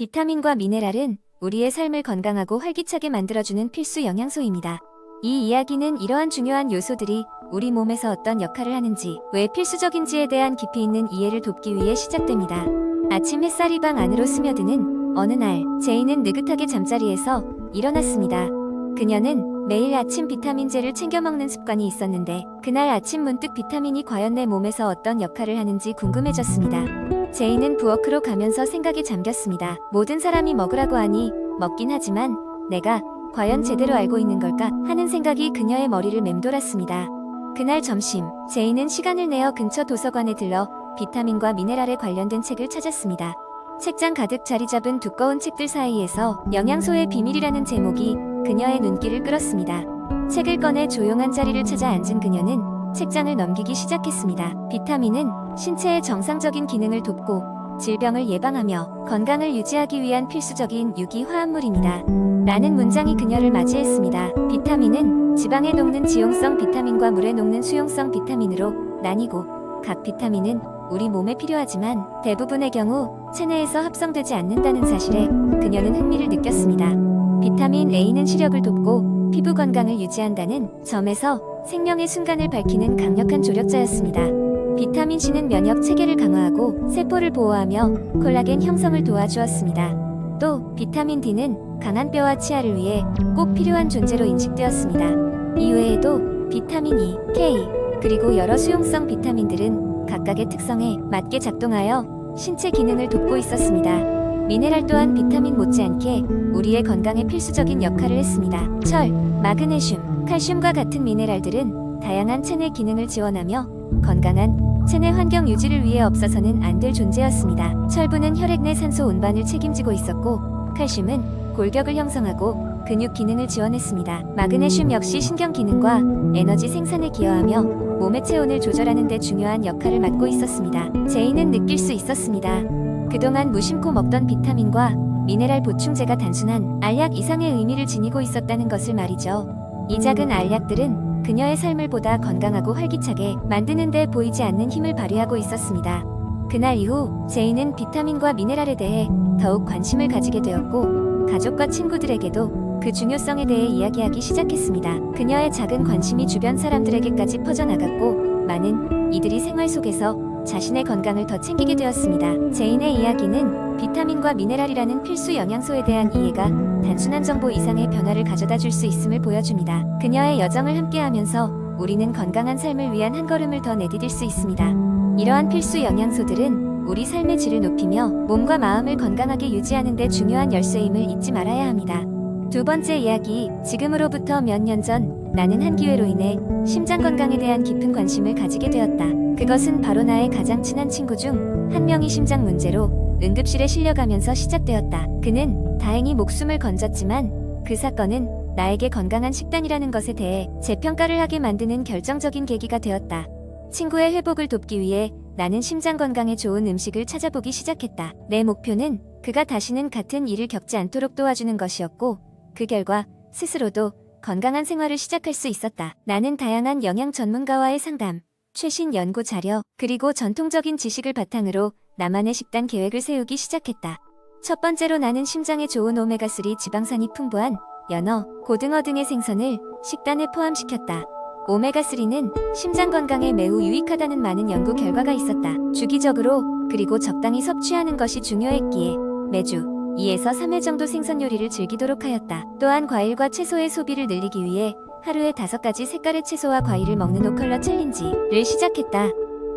비타민과 미네랄은 우리의 삶을 건강하고 활기차게 만들어주는 필수 영양소입니다. 이 이야기는 이러한 중요한 요소들이 우리 몸에서 어떤 역할을 하는지, 왜 필수적인지에 대한 깊이 있는 이해를 돕기 위해 시작됩니다. 아침 햇살이 방 안으로 스며드는 어느 날, 제이는 느긋하게 잠자리에서 일어났습니다. 그녀는 매일 아침 비타민제를 챙겨 먹는 습관이 있었는데, 그날 아침 문득 비타민이 과연 내 몸에서 어떤 역할을 하는지 궁금해졌습니다. 제이는 부엌으로 가면서 생각에 잠겼습니다. 모든 사람이 먹으라고 하니 먹긴 하지만 내가 과연 제대로 알고 있는 걸까 하는 생각이 그녀의 머리를 맴돌았습니다. 그날 점심, 제이는 시간을 내어 근처 도서관에 들러 비타민과 미네랄에 관련된 책을 찾았습니다. 책장 가득 자리 잡은 두꺼운 책들 사이에서 영양소의 비밀이라는 제목이 그녀의 눈길을 끌었습니다. 책을 꺼내 조용한 자리를 찾아 앉은 그녀는 책장을 넘기기 시작했습니다. 비타민은 신체의 정상적인 기능을 돕고 질병을 예방하며 건강을 유지하기 위한 필수적인 유기 화합물입니다. 라는 문장이 그녀를 맞이했습니다. 비타민은 지방에 녹는 지용성 비타민과 물에 녹는 수용성 비타민으로 나뉘고, 각 비타민은 우리 몸에 필요하지만 대부분의 경우 체내에서 합성되지 않는다는 사실에 그녀는 흥미를 느꼈습니다. 비타민 A는 시력을 돕고 피부 건강을 유지한다는 점에서 생명의 순간을 밝히는 강력한 조력자였습니다. 비타민 C는 면역 체계를 강화하고 세포를 보호하며 콜라겐 형성을 도와주었습니다. 또 비타민 D는 강한 뼈와 치아를 위해 꼭 필요한 존재로 인식되었습니다. 이외에도 비타민 E, K, 그리고 여러 수용성 비타민들은 각각의 특성에 맞게 작동하여 신체 기능을 돕고 있었습니다. 미네랄 또한 비타민 못지않게 우리의 건강에 필수적인 역할을 했습니다. 철, 마그네슘, 칼슘과 같은 미네랄들은 다양한 체내 기능을 지원하며 건강한 체내 환경 유지를 위해 없어서는 안 될 존재였습니다. 철분은 혈액 내 산소 운반을 책임지고 있었고, 칼슘은 골격을 형성하고 근육 기능을 지원했습니다. 마그네슘 역시 신경 기능과 에너지 생산에 기여하며 몸의 체온을 조절하는 데 중요한 역할을 맡고 있었습니다. 제이는 느낄 수 있었습니다. 그동안 무심코 먹던 비타민과 미네랄 보충제가 단순한 알약 이상의 의미를 지니고 있었다는 것을 말이죠. 이 작은 알약들은 그녀의 삶을 보다 건강하고 활기차게 만드는 데 보이지 않는 힘을 발휘하고 있었습니다. 그날 이후 제이는 비타민과 미네랄에 대해 더욱 관심을 가지게 되었고, 가족과 친구들에게도 그 중요성에 대해 이야기하기 시작했습니다. 그녀의 작은 관심이 주변 사람들에게까지 퍼져나갔고, 많은 이들이 생활 속에서 자신의 건강을 더 챙기게 되었습니다. 제인의 이야기는 비타민과 미네랄이라는 필수 영양소에 대한 이해가 단순한 정보 이상의 변화를 가져다 줄 수 있음을 보여줍니다. 그녀의 여정을 함께하면서 우리는 건강한 삶을 위한 한 걸음을 더 내디딜 수 있습니다. 이러한 필수 영양소들은 우리 삶의 질을 높이며 몸과 마음을 건강하게 유지하는 데 중요한 열쇠임을 잊지 말아야 합니다. 두 번째 이야기, 지금으로부터 몇 년 전 나는 한 기회로 인해 심장 건강에 대한 깊은 관심을 가지게 되었다. 그것은 바로 나의 가장 친한 친구 중 한 명이 심장 문제로 응급실에 실려가면서 시작되었다. 그는 다행히 목숨을 건졌지만 그 사건은 나에게 건강한 식단이라는 것에 대해 재평가를 하게 만드는 결정적인 계기가 되었다. 친구의 회복을 돕기 위해 나는 심장 건강에 좋은 음식을 찾아보기 시작했다. 내 목표는 그가 다시는 같은 일을 겪지 않도록 도와주는 것이었고, 그 결과 스스로도 건강한 생활을 시작할 수 있었다. 나는 다양한 영양 전문가와의 상담, 최신 연구 자료, 그리고 전통적인 지식을 바탕으로 나만의 식단 계획을 세우기 시작했다. 첫 번째로 나는 심장에 좋은 오메가3 지방산이 풍부한 연어, 고등어 등의 생선을 식단에 포함시켰다. 오메가3는 심장 건강에 매우 유익하다는 많은 연구 결과가 있었다. 주기적으로 그리고 적당히 섭취하는 것이 중요했기에 매주 2에서 3회 정도 생선 요리를 즐기도록 하였다. 또한 과일과 채소의 소비를 늘리기 위해 하루에 5가지 색깔의 채소와 과일을 먹는 5컬러 챌린지를 시작했다.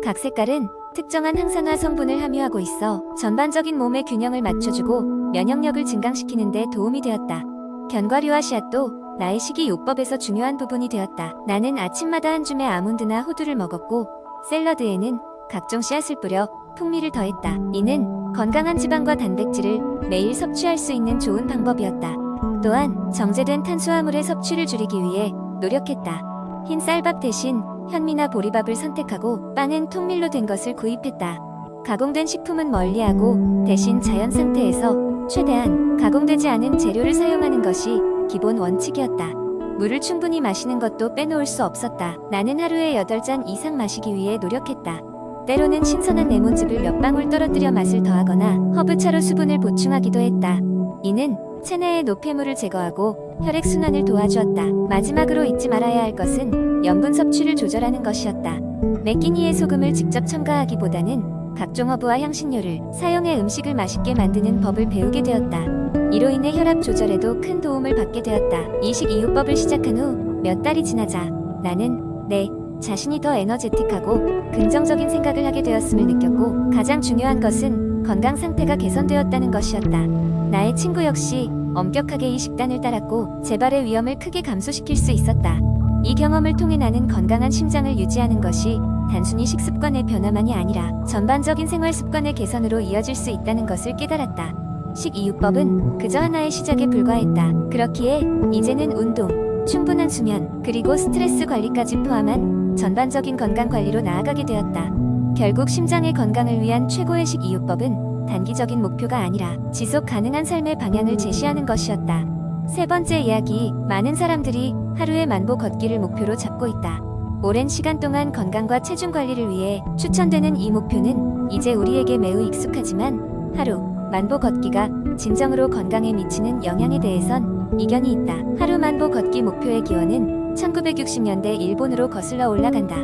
각 색깔은 특정한 항산화 성분을 함유하고 있어 전반적인 몸의 균형을 맞춰주고 면역력을 증강시키는 데 도움이 되었다. 견과류와 씨앗도 나의 식이요법에서 중요한 부분이 되었다. 나는 아침마다 한 줌의 아몬드나 호두를 먹었고, 샐러드에는 각종 씨앗을 뿌려 풍미를 더했다. 이는 건강한 지방과 단백질을 매일 섭취할 수 있는 좋은 방법이었다. 또한 정제된 탄수화물의 섭취를 줄이기 위해 노력했다. 흰 쌀밥 대신 현미나 보리밥을 선택하고, 빵은 통밀로 된 것을 구입했다. 가공된 식품은 멀리하고 대신 자연 상태에서 최대한 가공되지 않은 재료를 사용하는 것이 기본 원칙이었다. 물을 충분히 마시는 것도 빼놓을 수 없었다. 나는 하루에 8잔 이상 마시기 위해 노력했다. 때로는 신선한 레몬즙을 몇 방울 떨어뜨려 맛을 더하거나 허브차로 수분을 보충하기도 했다. 이는 체내의 노폐물을 제거하고 혈액순환을 도와주었다. 마지막으로 잊지 말아야 할 것은 염분 섭취를 조절하는 것이었다. 매끼니에 소금을 직접 첨가하기보다는 각종 허브와 향신료를 사용해 음식을 맛있게 만드는 법을 배우게 되었다. 이로 인해 혈압 조절에도 큰 도움을 받게 되었다. 이 식이요법을 시작한 후 몇 달이 지나자 나는 내 자신이 더 에너제틱하고 긍정적인 생각을 하게 되었음을 느꼈고, 가장 중요한 것은 건강 상태가 개선되었다는 것이었다. 나의 친구 역시 엄격하게 이 식단을 따랐고 재발의 위험을 크게 감소시킬 수 있었다. 이 경험을 통해 나는 건강한 심장을 유지하는 것이 단순히 식습관의 변화만이 아니라 전반적인 생활 습관의 개선으로 이어질 수 있다는 것을 깨달았다. 식이요법은 그저 하나의 시작에 불과했다. 그렇기에 이제는 운동, 충분한 수면, 그리고 스트레스 관리까지 포함한 전반적인 건강 관리로 나아가게 되었다. 결국 심장의 건강을 위한 최고의 식이요법은 단기적인 목표가 아니라 지속 가능한 삶의 방향을 제시하는 것이었다. 세 번째 이야기, 많은 사람들이 하루에 만보 걷기를 목표로 잡고 있다. 오랜 시간 동안 건강과 체중 관리를 위해 추천되는 이 목표는 이제 우리에게 매우 익숙하지만, 하루 만보 걷기가 진정으로 건강에 미치는 영향에 대해선 이견이 있다. 하루 만보 걷기 목표의 기원은 1960년대 일본으로 거슬러 올라간다.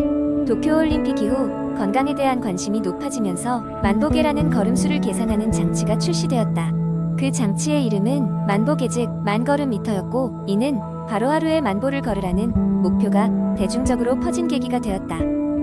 도쿄올림픽 이후 건강에 대한 관심이 높아지면서 만보계라는 걸음수를 계산하는 장치가 출시되었다. 그 장치의 이름은 만보계, 즉 만걸음미터였고, 이는 바로 하루에 만보를 걸으라는 목표가 대중적으로 퍼진 계기가 되었다.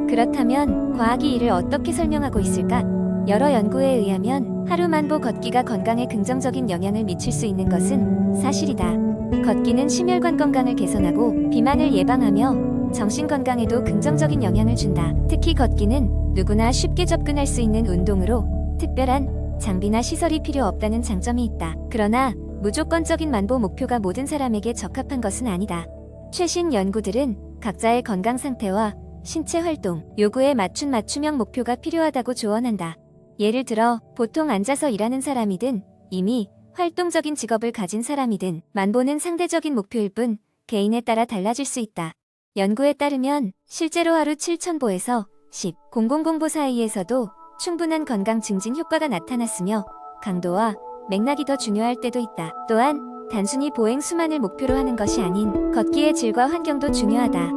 그렇다면 과학이 이를 어떻게 설명하고 있을까? 여러 연구에 의하면 하루 만보 걷기가 건강에 긍정적인 영향을 미칠 수 있는 것은 사실이다. 걷기는 심혈관 건강을 개선하고 비만을 예방하며 정신 건강에도 긍정적인 영향을 준다. 특히 걷기는 누구나 쉽게 접근할 수 있는 운동으로 특별한 장비나 시설이 필요 없다는 장점이 있다. 그러나 무조건적인 만보 목표가 모든 사람에게 적합한 것은 아니다. 최신 연구들은 각자의 건강 상태와 신체 활동 요구에 맞춘 맞춤형 목표가 필요하다고 조언한다. 예를 들어 보통 앉아서 일하는 사람이든 이미 활동적인 직업을 가진 사람이든 만보는 상대적인 목표일 뿐 개인에 따라 달라질 수 있다. 연구에 따르면 실제로 하루 7,000보에서 10,000보 사이에서도 충분한 건강 증진 효과가 나타났으며, 강도와 맥락이 더 중요할 때도 있다. 또한 단순히 보행 수만을 목표로 하는 것이 아닌 걷기의 질과 환경도 중요하다.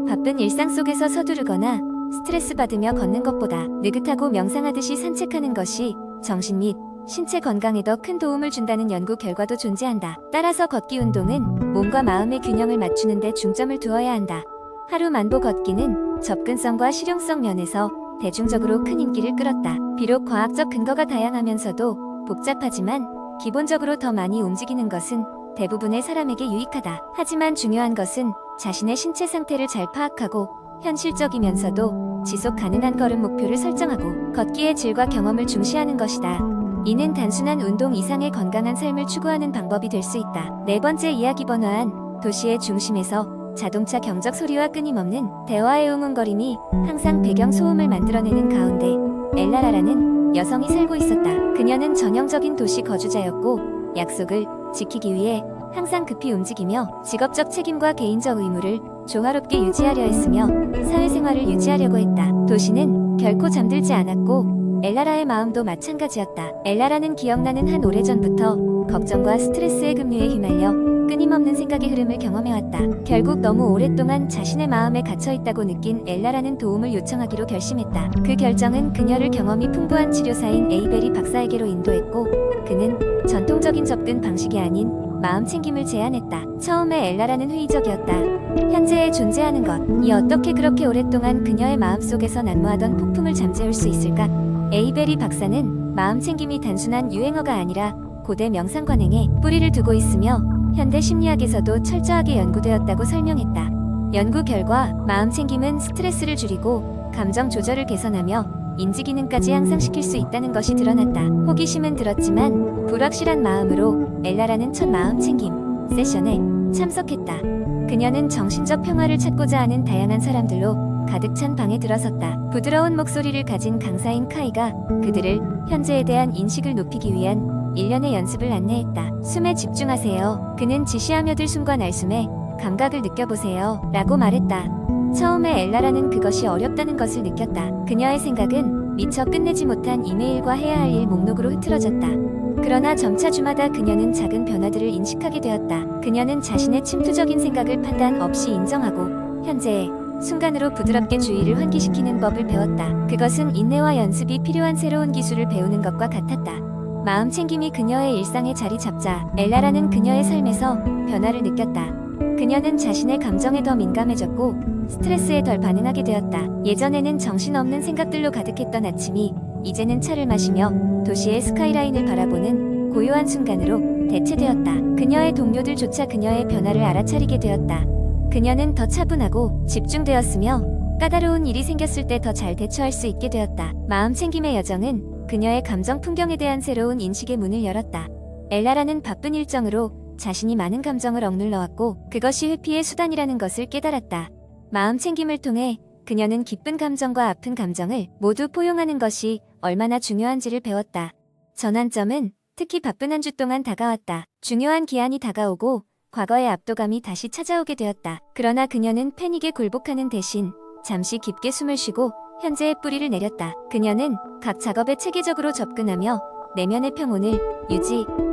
바쁜 일상 속에서 서두르거나 스트레스 받으며 걷는 것보다 느긋하고 명상하듯이 산책하는 것이 정신 및 신체 건강에 더 큰 도움을 준다는 연구 결과도 존재한다. 따라서 걷기 운동은 몸과 마음의 균형을 맞추는 데 중점을 두어야 한다. 하루 만보 걷기는 접근성과 실용성 면에서 대중적으로 큰 인기를 끌었다. 비록 과학적 근거가 다양하면서도 복잡하지만 기본적으로 더 많이 움직이는 것은 대부분의 사람에게 유익하다. 하지만 중요한 것은 자신의 신체 상태를 잘 파악하고 현실적이면서도 지속 가능한 걸음 목표를 설정하고 걷기의 질과 경험을 중시하는 것이다. 이는 단순한 운동 이상의 건강한 삶을 추구하는 방법이 될 수 있다. 네 번째 이야기, 번화한 도시의 중심에서 자동차 경적 소리와 끊임없는 대화의 웅웅거림이 항상 배경 소음을 만들어내는 가운데 엘라라라는 여성이 살고 있었다. 그녀는 전형적인 도시 거주자였고 약속을 지키기 위해 항상 급히 움직이며 직업적 책임과 개인적 의무를 조화롭게 유지하려 했으며 사회생활을 유지하려고 했다. 도시는 결코 잠들지 않았고 엘라라의 마음도 마찬가지였다. 엘라라는 기억나는 한 오래전부터 걱정과 스트레스의 급류에 휘말려 끊임없는 생각의 흐름을 경험해왔다. 결국 너무 오랫동안 자신의 마음에 갇혀있다고 느낀 엘라라는 도움을 요청하기로 결심했다. 그 결정은 그녀를 경험이 풍부한 치료사인 에이베리 박사에게로 인도했고, 그는 전통적인 접근 방식이 아닌 마음 챙김을 제안했다. 처음에 엘라라는 회의적이었다. 현재에 존재하는 것이 어떻게 그렇게 오랫동안 그녀의 마음속에서 난무하던 폭풍을 잠재울 수 있을까? 에이베리 박사는 마음 챙김이 단순한 유행어가 아니라 고대 명상관행에 뿌리를 두고 있으며 현대 심리학에서도 철저하게 연구되었다고 설명했다. 연구 결과 마음 챙김은 스트레스를 줄이고 감정 조절을 개선하며 인지 기능까지 향상시킬 수 있다는 것이 드러났다. 호기심은 들었지만 불확실한 마음으로 엘라라는 첫 마음 챙김 세션에 참석했다. 그녀는 정신적 평화를 찾고자 하는 다양한 사람들로 가득 찬 방에 들어섰다. 부드러운 목소리를 가진 강사인 카이가 그들을 현재에 대한 인식을 높이기 위한 일련의 연습을 안내했다. 숨에 집중하세요. 그는 지시하며 들 숨과 날숨에 감각을 느껴보세요. 라고 말했다. 처음에 엘라라는 그것이 어렵다는 것을 느꼈다. 그녀의 생각은 미처 끝내지 못한 이메일과 해야 할 일 목록으로 흐트러졌다. 그러나 점차 주마다 그녀는 작은 변화들을 인식하게 되었다. 그녀는 자신의 침투적인 생각을 판단 없이 인정하고 현재의 순간으로 부드럽게 주의를 환기시키는 법을 배웠다. 그것은 인내와 연습이 필요한 새로운 기술을 배우는 것과 같았다. 마음 챙김이 그녀의 일상에 자리 잡자 엘라라는 그녀의 삶에서 변화를 느꼈다. 그녀는 자신의 감정에 더 민감해졌고 스트레스에 덜 반응하게 되었다. 예전에는 정신없는 생각들로 가득했던 아침이 이제는 차를 마시며 도시의 스카이라인을 바라보는 고요한 순간으로 대체되었다. 그녀의 동료들조차 그녀의 변화를 알아차리게 되었다. 그녀는 더 차분하고 집중되었으며 까다로운 일이 생겼을 때 더 잘 대처할 수 있게 되었다. 마음 챙김의 여정은 그녀의 감정 풍경에 대한 새로운 인식의 문을 열었다. 엘라라는 바쁜 일정으로 자신이 많은 감정을 억눌러왔고 그것이 회피의 수단이라는 것을 깨달았다. 마음 챙김을 통해 그녀는 기쁜 감정과 아픈 감정을 모두 포용하는 것이 얼마나 중요한지를 배웠다. 전환점은 특히 바쁜 한 주 동안 다가왔다. 중요한 기한이 다가오고 과거의 압도감이 다시 찾아오게 되었다. 그러나 그녀는 패닉에 굴복하는 대신 잠시 깊게 숨을 쉬고 현재의 뿌리를 내렸다. 그녀는 각 작업에 체계적으로 접근하며 내면의 평온을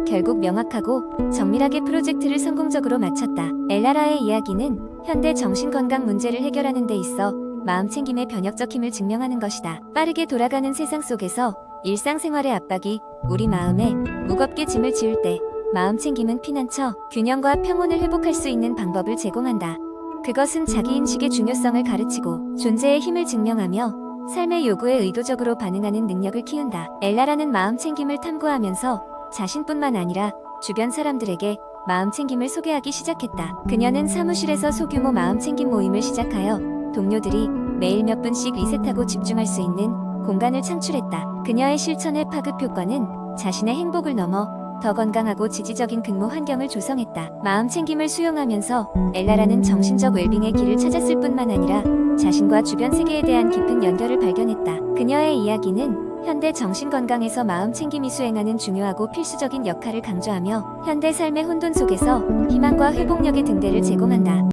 결국 명확하고 정밀하게 프로젝트를 성공적으로 마쳤다. 엘라라의 이야기는 현대 정신건강 문제를 해결하는 데 있어 마음 챙김의 변혁적 힘을 증명하는 것이다. 빠르게 돌아가는 세상 속에서 일상생활의 압박이 우리 마음에 무겁게 짐을 지을 때 마음 챙김은 피난처, 균형과 평온을 회복할 수 있는 방법을 제공한다. 그것은 자기인식의 중요성을 가르치고 존재의 힘을 증명하며 삶의 요구에 의도적으로 반응하는 능력을 키운다. 엘라라는 마음 챙김을 탐구하면서 자신뿐만 아니라 주변 사람들에게 마음 챙김을 소개하기 시작했다. 그녀는 사무실에서 소규모 마음 챙김 모임을 시작하여 동료들이 매일 몇 분씩 리셋하고 집중할 수 있는 공간을 창출했다. 그녀의 실천의 파급 효과는 자신의 행복을 넘어 더 건강하고 지지적인 근무 환경을 조성했다. 마음 챙김을 수용하면서 엘라라는 정신적 웰빙의 길을 찾았을 뿐만 아니라 자신과 주변 세계에 대한 깊은 연결을 발견했다. 그녀의 이야기는 현대 정신건강에서 마음 챙김이 수행하는 중요하고 필수적인 역할을 강조하며 현대 삶의 혼돈 속에서 희망과 회복력의 등대를 제공한다.